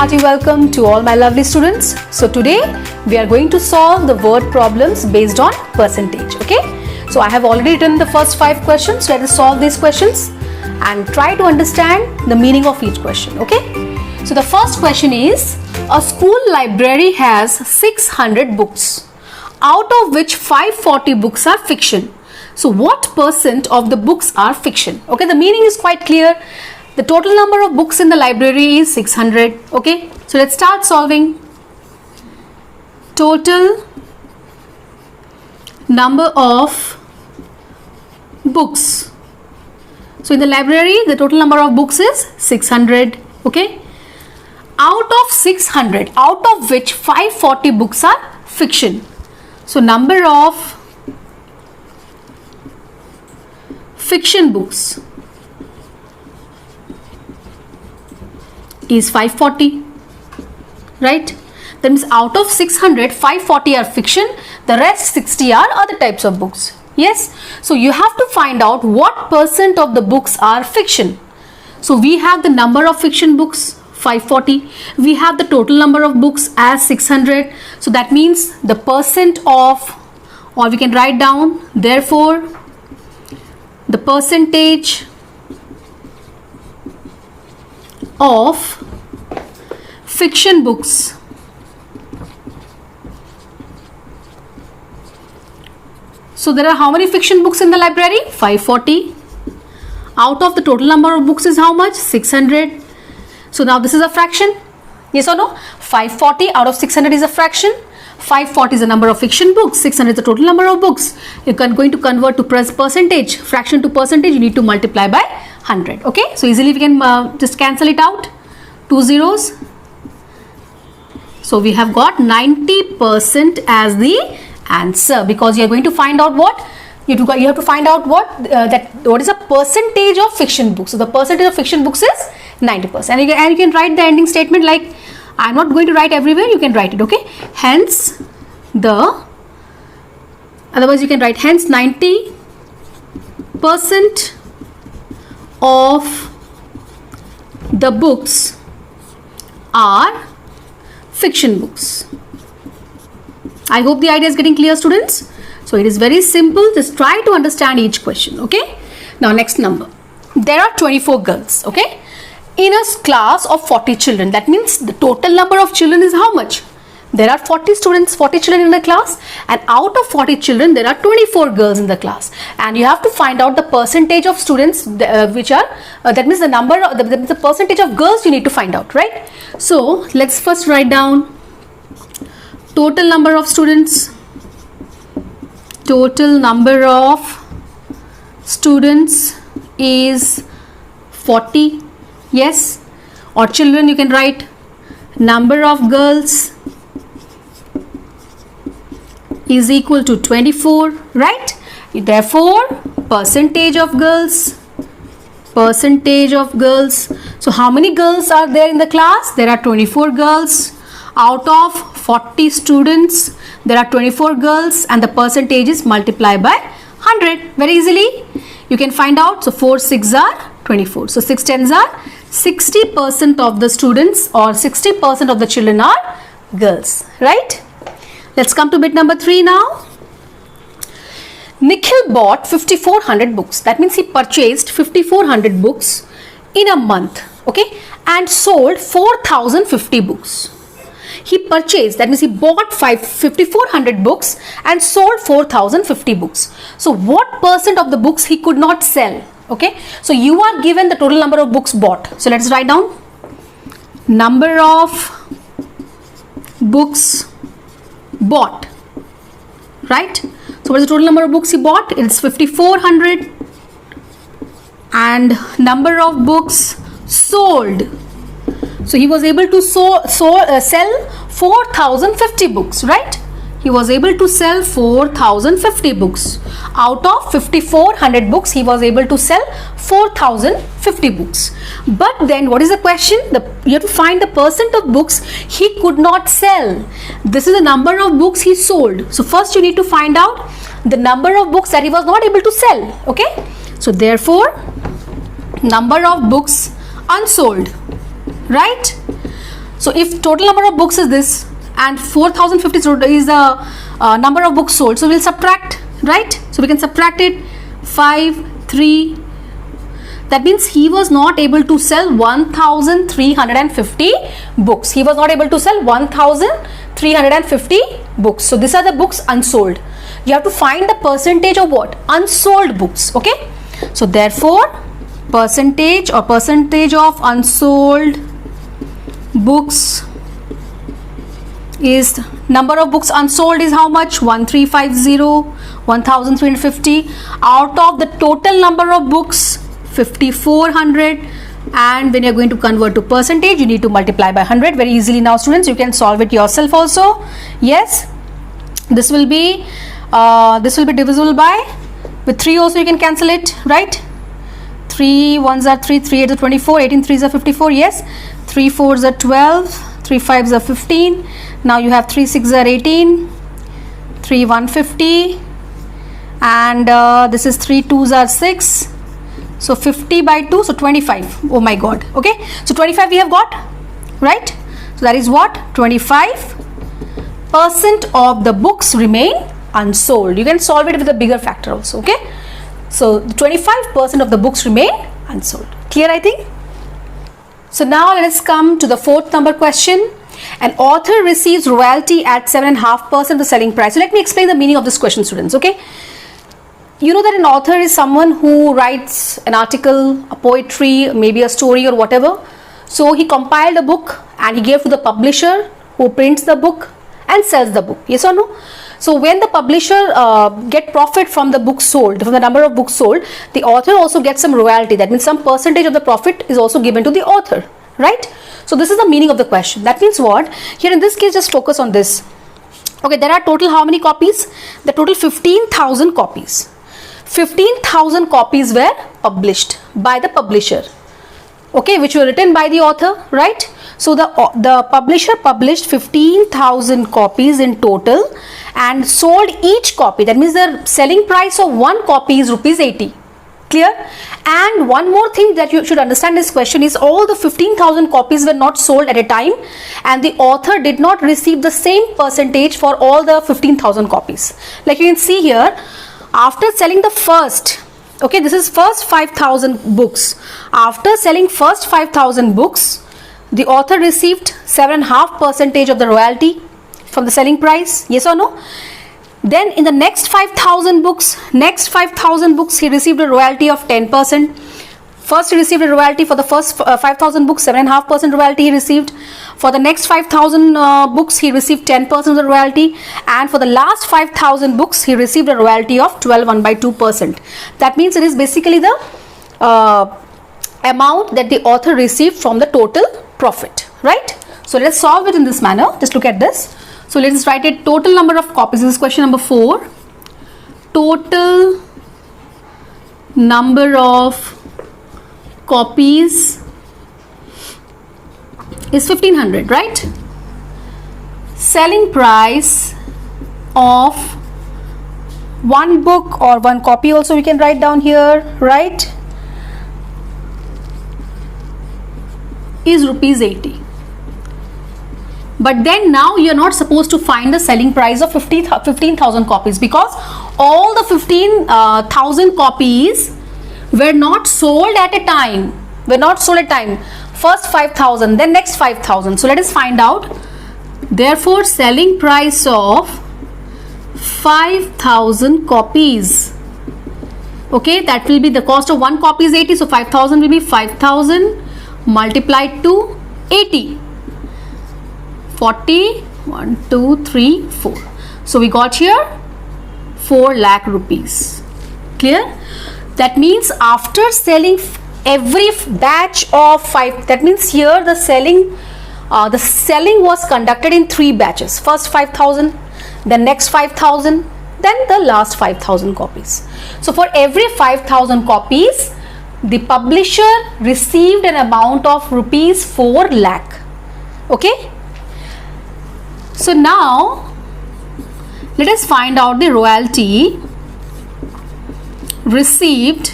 hearty welcome to all my lovely students. So today we are going to solve the word problems based on percentage. Okay. So I have already written the first 5 questions. Let us solve these questions and try to understand the meaning of each question. Okay. So the first question is, a school library has 600 books, out of which 540 books are fiction. So what percent of the books are fiction? Okay, the meaning is quite clear. The total number of books in the library is 600. Okay, so let's start solving. Total number of books. So in the library, the total number of books is 600. Okay, out of 600, out of which 540 books are fiction. So number of fiction books is 540, right? That means out of 600, 540 are fiction, the rest 60 are other types of books. Yes, so you have to find out what percent of the books are fiction. So we have the number of fiction books 540, we have the total number of books as 600, so that means the percent of, or we can write down, therefore the percentage of fiction books so there are how many fiction books in the library? 540. Out of the total number of books is how much? 600. So now this is a fraction, yes or no? 540 out of 600 is a fraction. 540 is the number of fiction books, 600 is the total number of books. You can going to convert to percentage, fraction to percentage, you need to multiply by 100. Okay, so easily we can just cancel it out, 2 zeros. So we have got 90% as the answer, because you are going to find out what? You have to find out what what is a percentage of fiction books. So the percentage of fiction books is 90%. And you can write the ending statement like, I'm not going to write everywhere, you can write it, okay? Hence otherwise you can write hence 90% of the books are fiction books. I hope the idea is getting clear, students. So it is very simple, just try to understand each question, okay? Now next number, there are 24 girls, okay? In a class of 40 children, that means the total number of children is how much? There are 40 students, 40 children in the class, and out of 40 children there are 24 girls in the class, and you have to find out the percentage of students which are that means the number the percentage of girls you need to find out, right? So let's first write down total number of students. Total number of students is 40. Yes, or children you can write number of girls is equal to 24, right? Therefore percentage of girls. So how many girls are there in the class? There are 24 girls. Out of 40 students there are 24 girls, and the percentage is multiplied by 100. Very easily you can find out. So 4 6 are 24, so 6 10s are 60% of the students or 60% of the children are girls, right? Let's come to bit number 3 now. Nikhil bought 5400 books. That means he purchased 5400 books in a month, okay, and sold 4050 books. He purchased, that means he bought 5400 books and sold 4050 books. So what percent of the books he could not sell? Okay, so you are given the total number of books bought. So let's write down number of books bought, right? So what is the total number of books he bought? It's 5400, and number of books sold. So he was able to sell 4050 books, right? He was able to sell 4050 books. Out of 5400 books, he was able to sell 4050 books. But then what is the question? You have to find the percent of books he could not sell. This is the number of books he sold. So first you need to find out the number of books that he was not able to sell. Okay. So therefore, number of books unsold, right? So if total number of books is this and 4050 is the number of books sold, so we'll subtract, right? So we can subtract it. 5, 3, that means he was not able to sell 1350 books. He was not able to sell 1350 books. So these are the books unsold. You have to find the percentage of what? Unsold books. Okay. So therefore, percentage of unsold books is, number of books unsold is how much? 1350, 1350 out of the total number of books 5400, and when you're going to convert to percentage, you need to multiply by 100 very easily. Now students, you can solve it yourself also. Yes, this will be divisible by, with 3 also you can cancel it, right? 3 1s are 3, 3 8s are 24, 18 3s are 54. Yes, 3 4s are 12, 3 5s are 15. Now you have 3 6s are 18, 3 150, and this is 3 2s are 6. So 50 by 2, so 25. Oh my god. Okay, so 25 we have got, right? So that is what? 25% of the books remain unsold. You can solve it with a bigger factor also. Okay, so 25% of the books remain unsold. Clear, I think? So now let us come to the fourth number question. An author receives royalty at 7.5% of the selling price. So let me explain the meaning of this question, students. Okay, you know that an author is someone who writes an article, a poetry, maybe a story or whatever. So he compiled a book and he gave to the publisher who prints the book and sells the book. Yes or no? So when the publisher get profit from the book sold, from the number of books sold, the author also gets some royalty. That means some percentage of the profit is also given to the author, right? So this is the meaning of the question. That means what? Here in this case, just focus on this. Okay, there are total how many copies? The total 15,000 copies. 15,000 copies were published by the publisher, okay, which were written by the author, right? So the publisher published 15,000 copies in total and sold each copy. That means the selling price of one copy is rupees 80. Clear? And one more thing that you should understand this question is all the 15,000 copies were not sold at a time, and the author did not receive the same percentage for all the 15,000 copies. Like you can see here, after selling the first, okay, this is first 5,000 books. After selling first 5,000 books, the author received 7.5% of the royalty from the selling price. Yes or no? Then in the next 5,000 books, he received a royalty of 10%. First he received a royalty for the first 5,000 books, 7.5% royalty he received. For the next 5,000 books, he received 10% of the royalty. And for the last 5,000 books, he received a royalty of 12.1/2%. That means it is basically the amount that the author received from the total profit, right? So let's solve it in this manner. Just look at this. So let's write it, total number of copies. This is question number 4. Total number of copies is 1500, right? Selling price of one book or one copy also we can write down here, right, is rupees 80. But then now you're not supposed to find the selling price of 15,000 copies, because all the 15,000 copies were not sold at a time. First 5,000, then next 5,000. So let us find out. Therefore, selling price of 5,000 copies. Okay, that will be the cost of one copy is 80. So 5,000 will be 5,000 multiplied to 80. 40, 1, 2, 3, 4. So we got here 4 lakh rupees. Clear? That means after selling every batch of 5, that means here the selling was conducted in 3 batches. First 5,000, then next 5,000, then the last 5,000 copies. So for every 5,000 copies, the publisher received an amount of rupees 4 lakh. Okay. So now let us find out the royalty received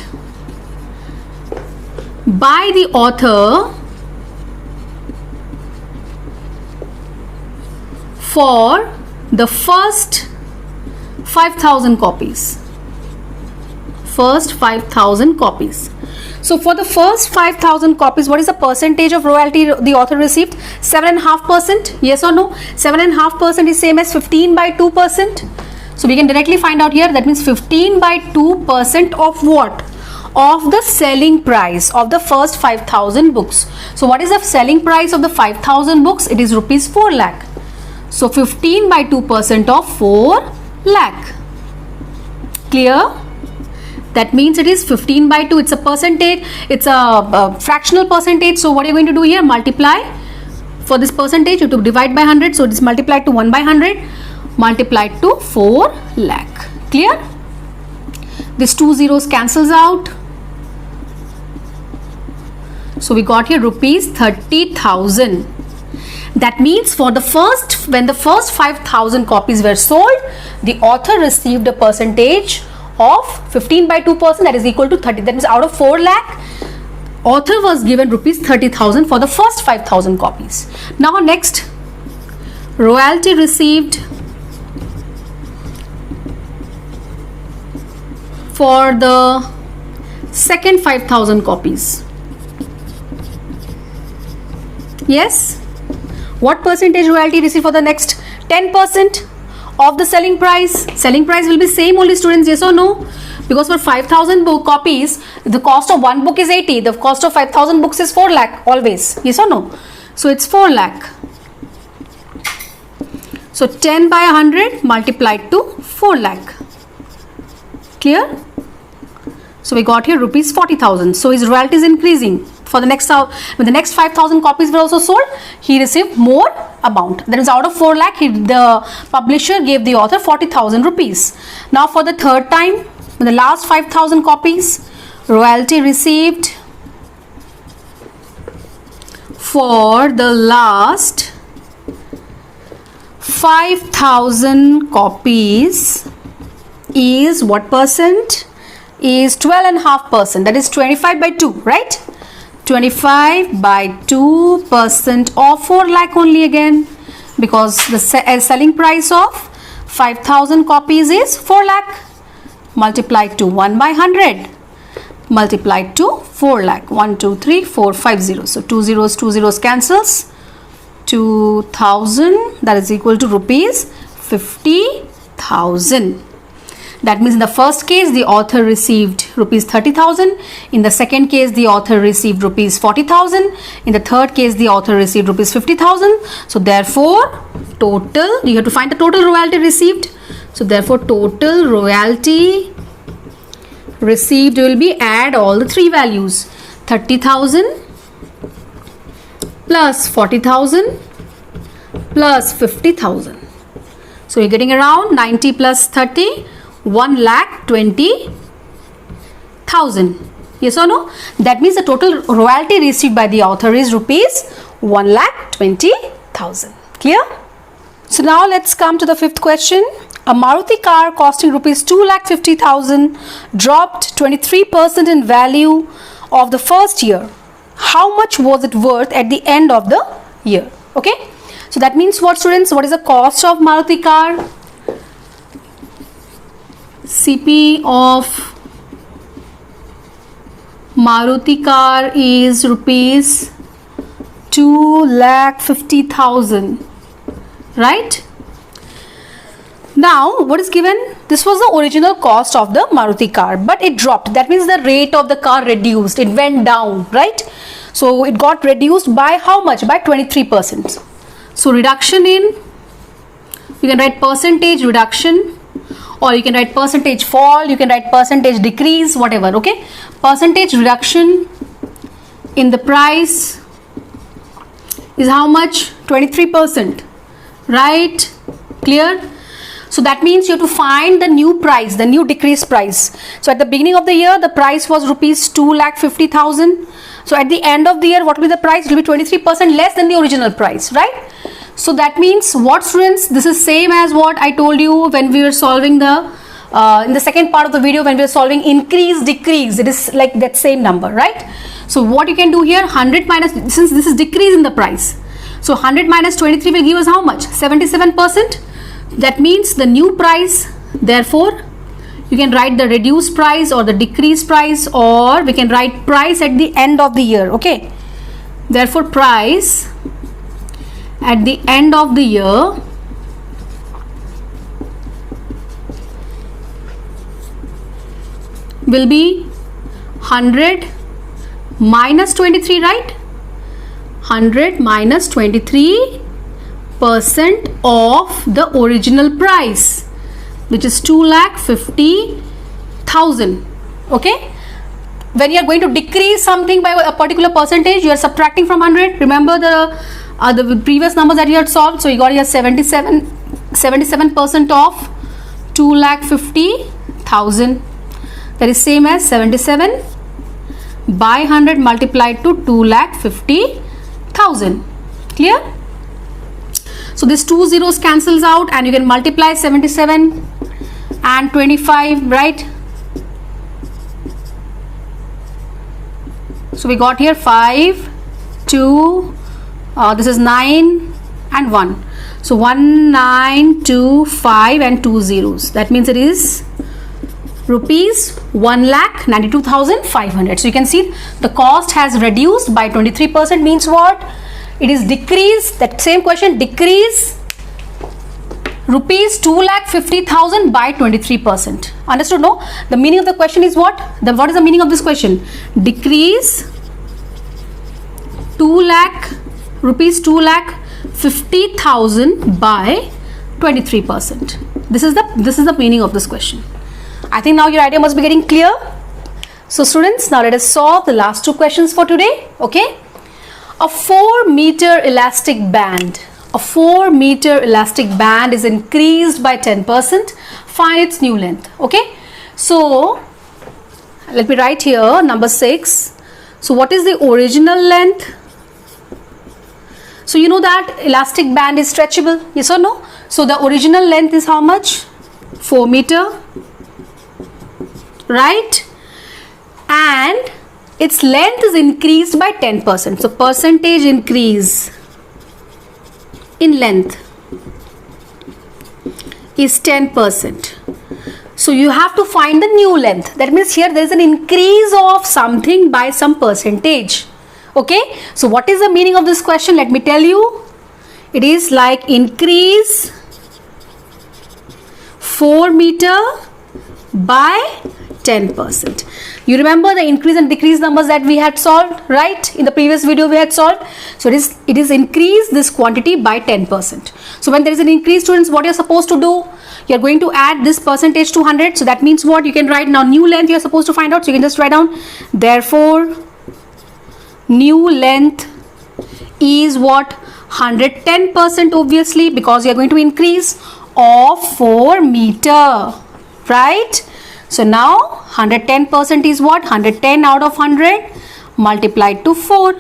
by the author for the first 5,000 copies. First 5,000 copies. So for the first 5,000 copies, what is the percentage of royalty the author received? 7.5%. Yes or no? 7.5% is same as 15 by 2%. So we can directly find out here. That means 15 by 2% of what? Of the selling price of the first 5,000 books. So what is the selling price of the 5,000 books? It is rupees 4 lakh. So 15 by 2% of 4 lakh. Clear? That means it is 15 by 2. It's a percentage. It's a fractional percentage. So what are you going to do here? Multiply. For this percentage, you have to divide by 100. So it is multiplied to 1 by 100. Multiplied to 4 lakh. Clear? This 2 zeros cancels out. So we got here rupees 30,000. That means for the first, when the first 5,000 copies were sold, the author received a percentage of 15 by 2%, that is equal to 30. That means out of 4 lakh, author was given rupees 30,000 for the first 5,000 copies. Now next, royalty received for the second 5,000 copies. Yes? What percentage royalty received for the next 10% of the selling price? Selling price will be same only, students, yes or no? Because for 5,000 book copies, the cost of one book is 80. The cost of 5,000 books is 4 lakh always. Yes or no? So it's 4 lakh. So 10 by 100 multiplied to 4 lakh. Clear? So we got here rupees 40,000. So his royalty is increasing. For the next, when the next 5,000 copies were also sold, he received more amount. That is out of 4 lakh, the publisher gave the author 40,000 rupees. Now for the third time, when the last 5,000 copies, royalty received for the last 5,000 copies is what percent? Is 12.5%. That is 25 by 2, right? 25 by 2% of 4 lakh only again, because the selling price of 5,000 copies is 4 lakh, multiplied to 1 by 100, multiplied to 4 lakh. 1 2 3 4 5 zeros. So 2 zeros cancels. 2,000, that is equal to rupees 50,000. That means in the first case, the author received rupees 30,000. In the second case, the author received rupees 40,000. In the third case, the author received rupees 50,000. So therefore, total, you have to find the total royalty received. So therefore, total royalty received will be, add all the three values, 30,000 plus 40,000 plus 50,000. So you're getting around 90 plus 30, 1,20,000. Yes or no? That means the total royalty received by the author is rupees 1,20,000. Clear? So now let's come to the fifth question. A Maruti car costing rupees 2,50,000 dropped 23% in value of the first year. How much was it worth at the end of the year? Okay. So that means what, students? What is the cost of Maruti car? CP of Maruti car is rupees 2,50,000, right? Now what is given? This was the original cost of the Maruti car, but it dropped. That means the rate of the car reduced. It went down, right? So it got reduced by how much? By 23%. So reduction in, you can write percentage reduction, or you can write percentage fall, you can write percentage decrease, whatever, okay? Percentage reduction in the price is how much? 23%, right? Clear? So that means you have to find the new price, the new decreased price. So at the beginning of the year, the price was rupees 2,50,000. So at the end of the year, what will be the price? It will be 23% less than the original price, right? So that means what, students? This is same as what I told you when we were solving the in the second part of the video, when we were solving increase decrease. It is like that same number, right? So what you can do here, 100 minus, since this is decrease in the price, So 100 minus 23 will give us how much? 77%. That means the new price. Therefore, you can write the reduced price or the decreased price, or we can write price at the end of the year. Okay. Therefore, price at the end of the year will be 100 minus 23, right? 100 minus 23% of the original price, which is 2,50,000. Okay. When you are going to decrease something by a particular percentage, you are subtracting from 100. Remember the previous numbers that you had solved. So you got here 77% of 2,50,000. That is same as 77 by 100 multiplied to 2,50,000. Clear? So this 2 zeros cancels out, and you can multiply 77 and 25, right? So we got here 5, 2, this is 9 and 1. So 1, 9, 2, 5 and 2 zeros. That means it is rupees 1,92,500. So you can see the cost has reduced by 23%. Means what? It is decreased. That same question, decrease rupees 2,50,000 by 23%. Understood? No? The meaning of the question is what? What is the meaning of this question? Decrease rupees 2,50,000 by 23%. This is the meaning of this question. I think now your idea must be getting clear. So students, now let us solve the last two questions for today. Okay. A 4-meter elastic band. A 4-meter elastic band is increased by 10%. Find its new length. Okay. So let me write here number 6. So what is the original length? So you know that elastic band is stretchable. Yes or no? So the original length is how much? 4 meter. Right? And its length is increased by 10%. So percentage increase in length is 10%. So you have to find the new length. That means here there is an increase of something by some percentage. Okay. So what is the meaning of this question? Let me tell you. It is like increase 4 meter by 10%. You remember the increase and decrease numbers that we had solved, right? In the previous video we had solved. So it is increase this quantity by 10%. So when there is an increase, students, what you are supposed to do? You are going to add this percentage to 100. So that means what? You can write now new length you are supposed to find out. So you can just write down. Therefore, new length is what? 110% obviously, because you are going to increase of 4 meter, right? So now 110% is what? 110 out of 100 multiplied to 4.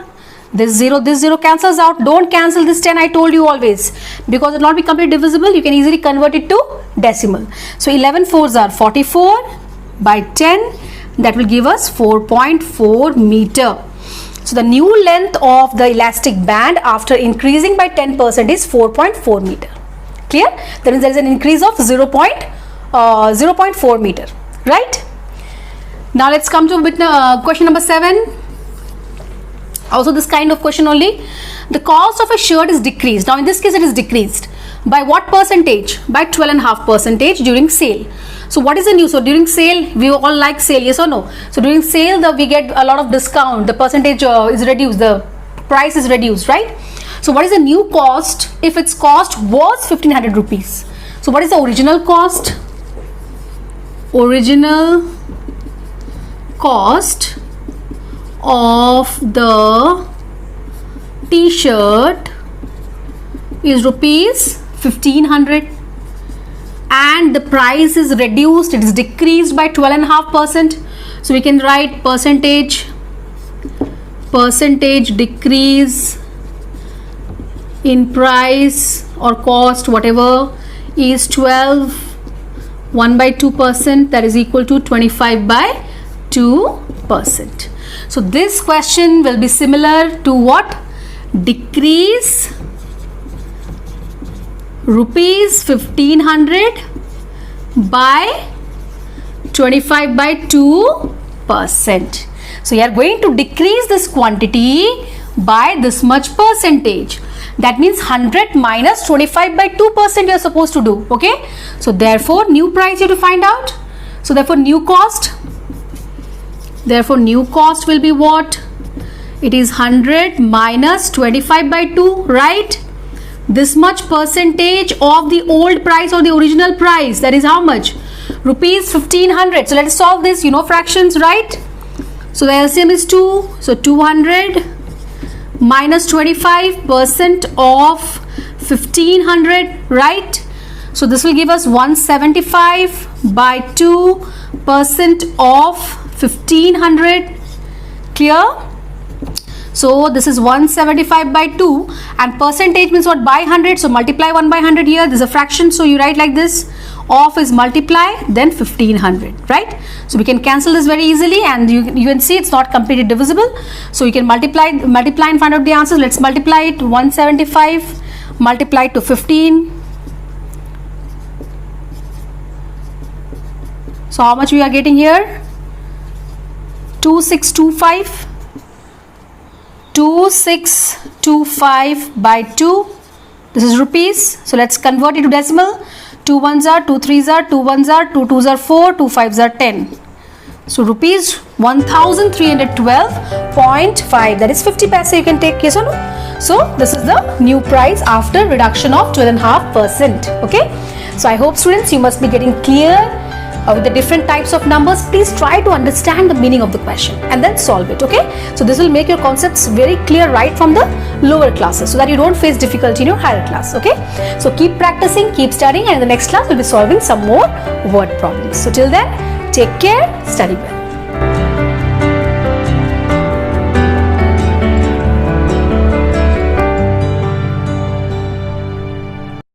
This 0 cancels out. Don't cancel this 10, I told you always. Because it will not be completely divisible, you can easily convert it to decimal. So 11 4s are 44 by 10. That will give us 4.4 meter. So the new length of the elastic band after increasing by 10% is 4.4 meter. Clear? That means there is an increase of 0.4 meter. Right? Now let's come to question number 7. Also this kind of question only. The cost of a shirt is decreased. Now in this case it is decreased. By what percentage? By 12.5% during sale. So what is the new? So during sale, we all like sale, yes or no? So during sale, we get a lot of discount. The percentage is reduced. The price is reduced, right? So what is the new cost if its cost was 1500 rupees? So what is the original cost? Original cost of the t-shirt is rupees 1500, and the price is reduced, it is decreased by 12.5%. So we can write percentage decrease in price or cost, whatever, is 1 by 2%, that is equal to 25 by 2%. So this question will be similar to what? Decrease rupees 1500 by 25 by 2%. So you are going to decrease this quantity by this much percentage. That means 100 minus 25 by 2% you are supposed to do. Okay. So therefore new price you have to find out. So therefore new cost will be what? It is 100 minus 25 by 2, right? This much percentage of the old price or the original price, that is how much? Rupees 1500. So let us solve this, you know fractions, right? So the LCM is 2. So 200 minus 25% of 1500, right? So this will give us 175 by 2% of 1500. Clear? So this is 175 by 2 and percentage means what? By 100. So multiply 1 by 100 here. This is a fraction. So you write like this. Of is multiply then 1500, right? So we can cancel this very easily and you can see it's not completely divisible. So you can multiply and find out the answers. Let's multiply it. 175 multiplied to 15. So how much we are getting here? 2625. 2625 by 2. This is rupees. So let's convert it to decimal. 2 ones are 2 threes are 2 ones are 2 twos are 4 2 fives are 10. So rupees 1312.5, that is 50 paise you can take, yes or no? So this is the new price after reduction of 12.5%. Okay. So I hope students you must be getting clear with the different types of numbers. Please try to understand the meaning of the question and then solve it. Okay. So this will make your concepts very clear right from the lower classes so that you don't face difficulty in your higher class. Okay. So keep practicing, keep studying, and in the next class we'll be solving some more word problems. So till then, take care, study well.